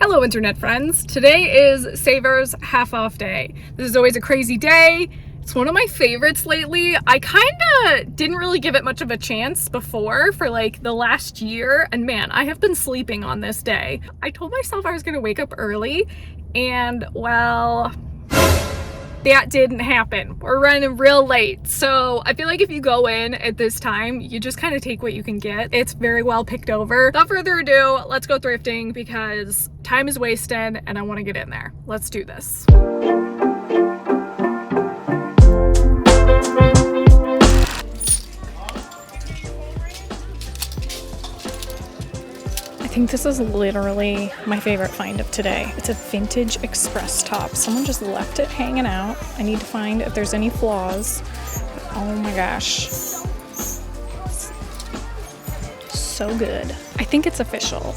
Hello internet friends. Today is Savers half off day. This is always a crazy day. It's one of my favorites lately. I kinda didn't really give it much of a chance before for like the last year, and man, I have been sleeping on this day. I told myself I was gonna wake up early, and well, that didn't happen. We're running real late. So I feel like if you go in at this time, you just kind of take what you can get. It's very well picked over. Without further ado, let's go thrifting because time is wasted and I want to get in there. Let's do this. I think this is literally my favorite find of today. It's a vintage express top. Someone just left it hanging out. I need to find if there's any flaws. Oh my gosh. So good. I think it's official.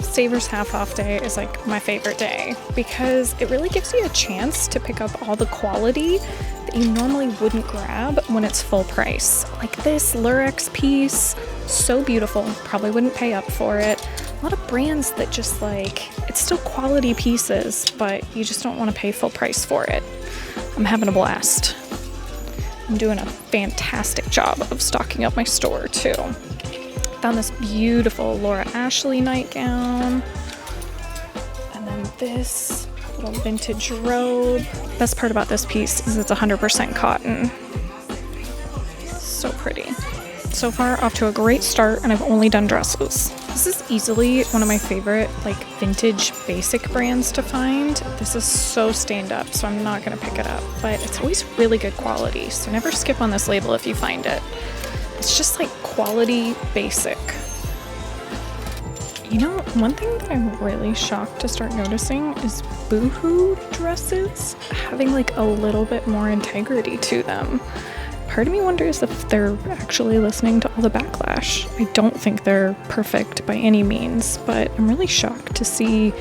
Savers half off day is like my favorite day because it really gives you a chance to pick up all the quality that you normally wouldn't grab when it's full price. Like this Lurex piece, so beautiful, probably wouldn't pay up for it. A lot of brands that just like, it's still quality pieces, but you just don't want to pay full price for it. I'm having a blast. I'm doing a fantastic job of stocking up my store too. Found this beautiful Laura Ashley nightgown. And then this little vintage robe. Best part about this piece is it's 100% cotton. So pretty. So far, off to a great start, and I've only done dresses. This is easily one of my favorite, like, vintage basic brands to find. This is so stand up, so I'm not gonna pick it up, but it's always really good quality, so never skip on this label if you find it. It's just like quality basic. You know, one thing that I'm really shocked to start noticing is Boohoo dresses having like a little bit more integrity to them. Part of me wonders if they're actually listening to all the backlash. I don't think they're perfect by any means, but I'm really shocked to see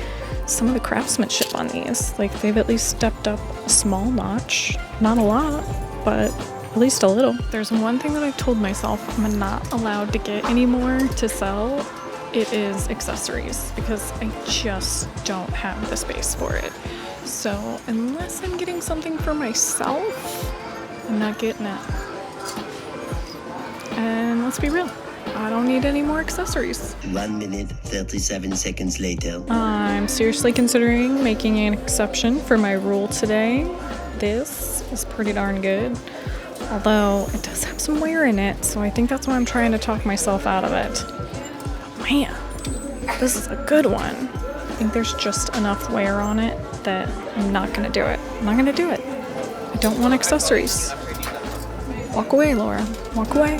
some of the craftsmanship on these. Like they've at least stepped up a small notch. Not a lot, but at least a little. There's one thing that I've told myself I'm not allowed to get anymore to sell. It is accessories because I just don't have the space for it. So unless I'm getting something for myself, I'm not getting it. And let's be real, I don't need any more accessories. 1 minute, 37 seconds later. I'm seriously considering making an exception for my rule today. This is pretty darn good. Although it does have some wear in it, so I think that's why I'm trying to talk myself out of it. But man, this is a good one. I think there's just enough wear on it that I'm not gonna do it. I'm not gonna do it. I don't want accessories. Walk away, Laura. Walk away.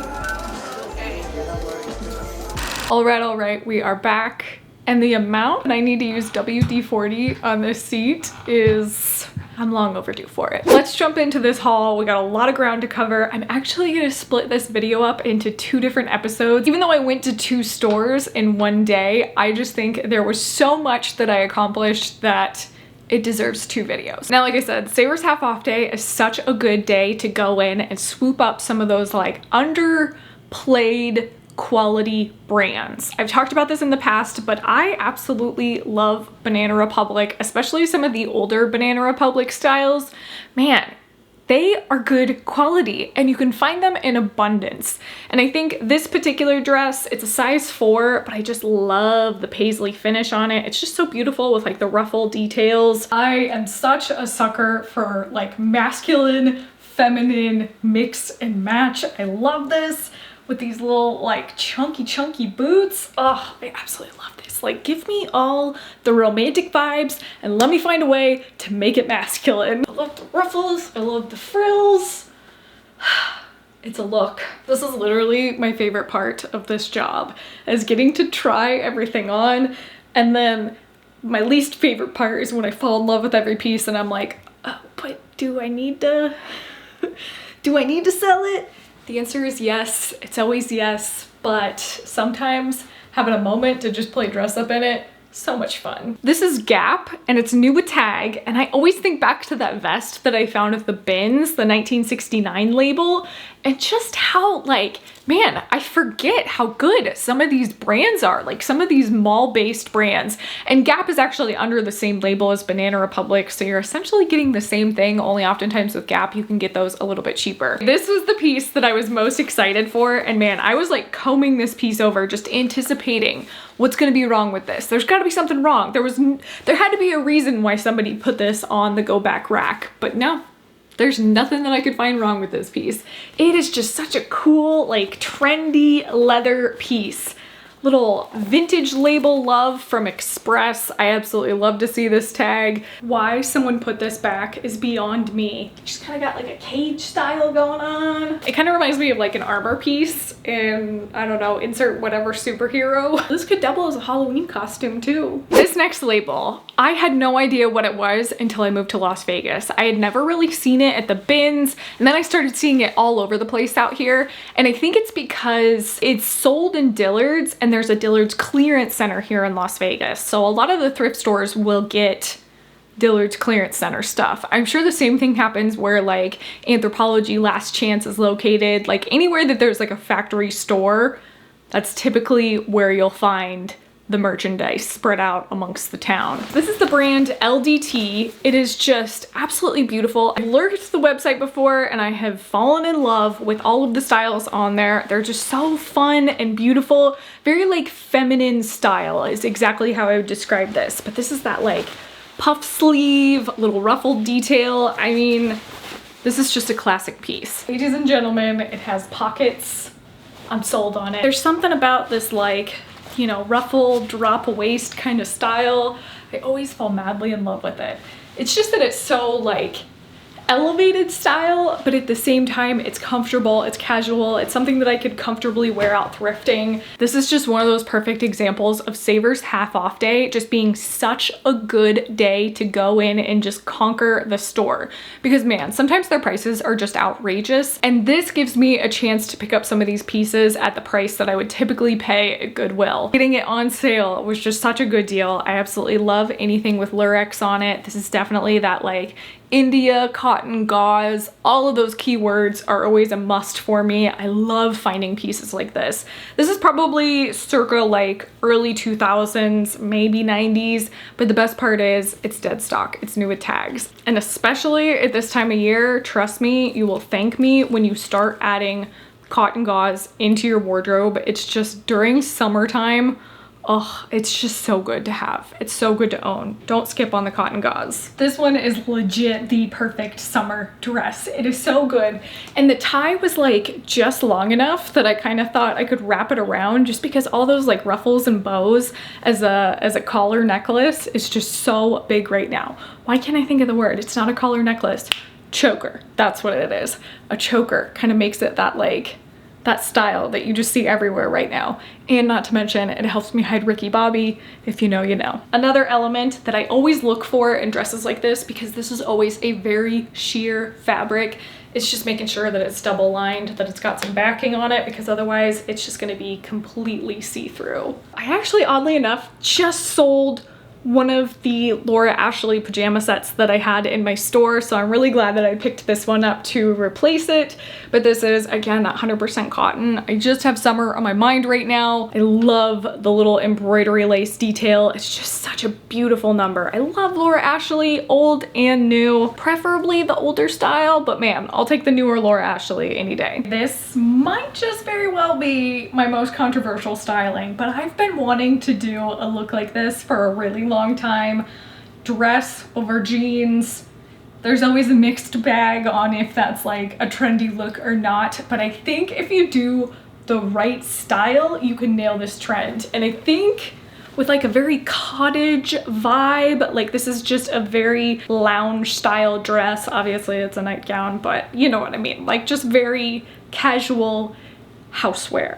All right, we are back. And the amount I need to use WD-40 on this seat is, I'm long overdue for it. Let's jump into this haul. We got a lot of ground to cover. I'm actually gonna split this video up into 2 different episodes. Even though I went to 2 stores in one day, I just think there was so much that I accomplished that it deserves 2 videos. Now, like I said, Savers half off day is such a good day to go in and swoop up some of those like underplayed quality brands. I've talked about this in the past, but I absolutely love Banana Republic, especially some of the older Banana Republic styles. Man, they are good quality and you can find them in abundance. And I think this particular dress, it's a size 4, but I just love the paisley finish on it. It's just so beautiful with like the ruffle details. I am such a sucker for like masculine, feminine mix and match. I love this with these little like chunky boots. Oh, I absolutely love this. Like give me all the romantic vibes and let me find a way to make it masculine. I love the ruffles, I love the frills. It's a look. This is literally my favorite part of this job, is getting to try everything on. And then my least favorite part is when I fall in love with every piece and I'm like, oh, but do I need to sell it? The answer is yes. It's always yes, but sometimes having a moment to just play dress up in it, so much fun. This is Gap and it's new with tag, and I always think back to that vest that I found at the bins, the 1969 label, and just how like man, I forget how good some of these brands are, like some of these mall-based brands. And Gap is actually under the same label as Banana Republic, so you're essentially getting the same thing, only oftentimes with Gap you can get those a little bit cheaper. This was the piece that I was most excited for, and man, I was like combing this piece over, just anticipating what's gonna be wrong with this. There's gotta be something wrong. There had to be a reason why somebody put this on the go back rack, but no. There's nothing that I could find wrong with this piece. It is just such a cool, like trendy leather piece. Little vintage label love from Express. I absolutely love to see this tag. Why someone put this back is beyond me. Just kind of got like a cage style going on. It kind of reminds me of like an armor piece and I don't know, insert whatever superhero. This could double as a Halloween costume too. This next label, I had no idea what it was until I moved to Las Vegas. I had never really seen it at the bins, and then I started seeing it all over the place out here. And I think it's because it's sold in Dillard's, and there's a Dillard's clearance center here in Las Vegas. So a lot of the thrift stores will get Dillard's clearance center stuff. I'm sure the same thing happens where like Anthropologie Last Chance is located. Like anywhere that there's like a factory store, that's typically where you'll find the merchandise spread out amongst the town. This is the brand LDT. It is just absolutely beautiful. I've lurked the website before and I have fallen in love with all of the styles on there. They're just so fun and beautiful. Very like feminine style is exactly how I would describe this. But this is that like puff sleeve, little ruffled detail. I mean, this is just a classic piece. Ladies and gentlemen, it has pockets. I'm sold on it. There's something about this like, you know, ruffled drop waist kind of style. I always fall madly in love with it. It's just that it's so like elevated style, but at the same time it's comfortable, it's casual, it's something that I could comfortably wear out thrifting. This is just one of those perfect examples of Savers half off day just being such a good day to go in and just conquer the store, because man, sometimes their prices are just outrageous, and this gives me a chance to pick up some of these pieces at the price that I would typically pay at Goodwill. Getting it on sale was just such a good deal. I absolutely love anything with Lurex on it. This is definitely that like India, cotton, gauze, all of those keywords are always a must for me. I love finding pieces like this. This is probably circa like early 2000s, maybe 90s, but the best part is it's dead stock. It's new with tags. And especially at this time of year, trust me, you will thank me when you start adding cotton gauze into your wardrobe. It's just during summertime, oh, it's just so good to have. It's so good to own. Don't skip on the cotton gauze. This one is legit the perfect summer dress. It is so good. And the tie was like just long enough that I kind of thought I could wrap it around, just because all those like ruffles and bows as a collar necklace is just so big right now. Why can't I think of the word? It's not a collar necklace. Choker. That's what it is. A choker kind of makes it that like that style that you just see everywhere right now. And not to mention, it helps me hide Ricky Bobby. If you know, you know. Another element that I always look for in dresses like this, because this is always a very sheer fabric, it's just making sure that it's double lined, that it's got some backing on it, because otherwise it's just gonna be completely see-through. I actually, oddly enough, just sold one of the Laura Ashley pajama sets that I had in my store, so I'm really glad that I picked this one up to replace it. But this is, again, 100% cotton. I just have summer on my mind right now. I love the little embroidery lace detail. It's just such a beautiful number. I love Laura Ashley, old and new, preferably the older style, but man, I'll take the newer Laura Ashley any day. This might just very well be my most controversial styling, but I've been wanting to do a look like this for a really long time. Dress over jeans. There's always a mixed bag on if that's like a trendy look or not, but I think if you do the right style, you can nail this trend. And I think with like a very cottage vibe, like this is just a very lounge style dress. Obviously it's a nightgown, but you know what I mean, like just very casual housewear.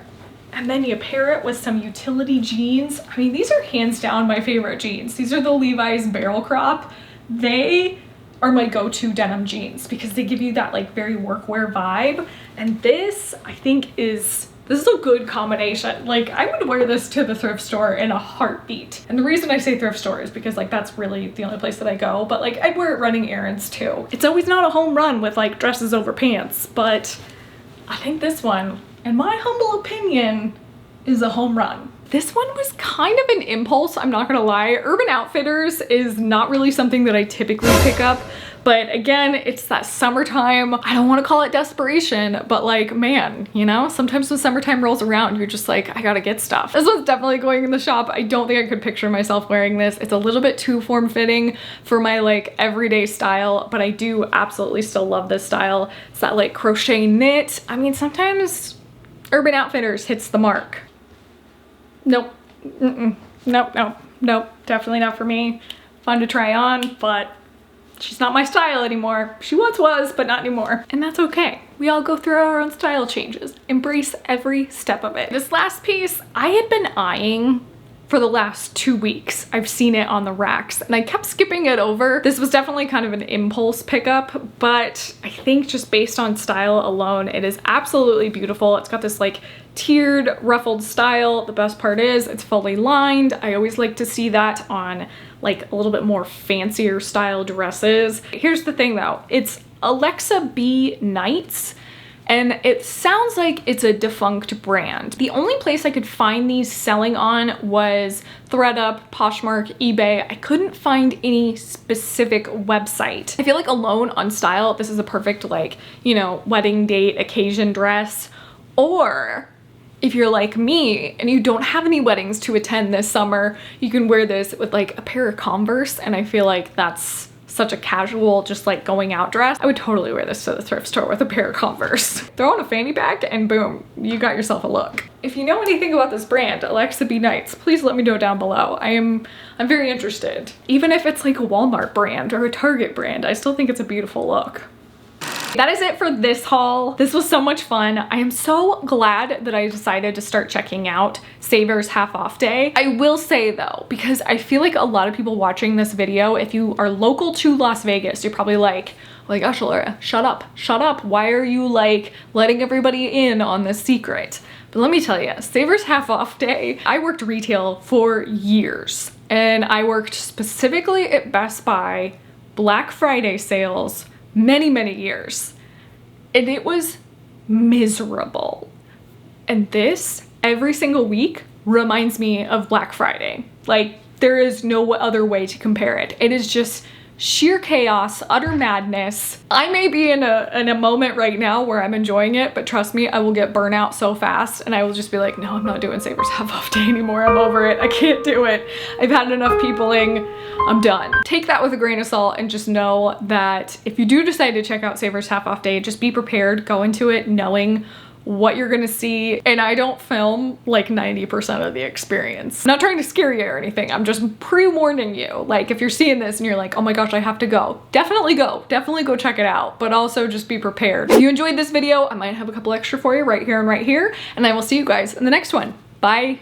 And then you pair it with some utility jeans. I mean, these are hands down my favorite jeans. These are the Levi's Barrel Crop. They are my go-to denim jeans because they give you that like very workwear vibe. And this, I think this is a good combination. Like I would wear this to the thrift store in a heartbeat. And the reason I say thrift store is because like that's really the only place that I go, but like I'd wear it running errands too. It's always not a home run with like dresses over pants, but I think this one in my humble opinion, is a home run. This one was kind of an impulse, I'm not gonna lie. Urban Outfitters is not really something that I typically pick up, but again, it's that summertime. I don't wanna call it desperation, but like, man, you know, sometimes when summertime rolls around, you're just like, I gotta get stuff. This was definitely going in the shop. I don't think I could picture myself wearing this. It's a little bit too form-fitting for my like everyday style, but I do absolutely still love this style. It's that like crochet knit. I mean, sometimes Urban Outfitters hits the mark. Nope. Nope. Definitely not for me. Fun to try on, but she's not my style anymore. She once was, but not anymore. And that's okay. We all go through our own style changes. Embrace every step of it. This last piece, I had been eyeing for the last 2 weeks. I've seen it on the racks and I kept skipping it over. This was definitely kind of an impulse pickup, but I think just based on style alone, it is absolutely beautiful. It's got this like tiered ruffled style. The best part is it's fully lined. I always like to see that on like a little bit more fancier style dresses. Here's the thing though, it's Alexa B Nights, and it sounds like it's a defunct brand. The only place I could find these selling on was ThredUp, Poshmark, eBay. I couldn't find any specific website. I feel like alone on style, this is a perfect like, you know, wedding date occasion dress. Or if you're like me and you don't have any weddings to attend this summer, you can wear this with like a pair of Converse, and I feel like that's such a casual, just like going out dress. I would totally wear this to the thrift store with a pair of Converse. Throw on a fanny pack and boom, you got yourself a look. If you know anything about this brand, Alexa B Nights, please let me know down below. I'm very interested. Even if it's like a Walmart brand or a Target brand, I still think it's a beautiful look. That is it for this haul. This was so much fun. I am so glad that I decided to start checking out Savers half off day. I will say though, because I feel like a lot of people watching this video, if you are local to Las Vegas, you're probably like, oh my gosh, Laura, shut up. Why are you like letting everybody in on this secret? But let me tell you, Savers half off day, I worked retail for years, and I worked specifically at Best Buy Black Friday sales many years, and it was miserable. And this every single week reminds me of Black Friday. Like, there is no other way to compare it. It is just sheer chaos, utter madness. I may be in a moment right now where I'm enjoying it, but trust me, I will get burnout so fast and I will just be like, no, I'm not doing Savers half off day anymore. I'm over it. I can't do it. I've had enough peopling. I'm done. Take that with a grain of salt and just know that if you do decide to check out Savers half off day, just be prepared. Go into it knowing what you're gonna see, and I don't film like 90% of the experience. I'm not trying to scare you or anything, I'm just pre-warning you. Like, if you're seeing this and you're like, oh my gosh, I have to go, definitely go check it out, but also just be prepared. If you enjoyed this video, I might have a couple extra for you right here and right here, and I will see you guys in the next one. Bye.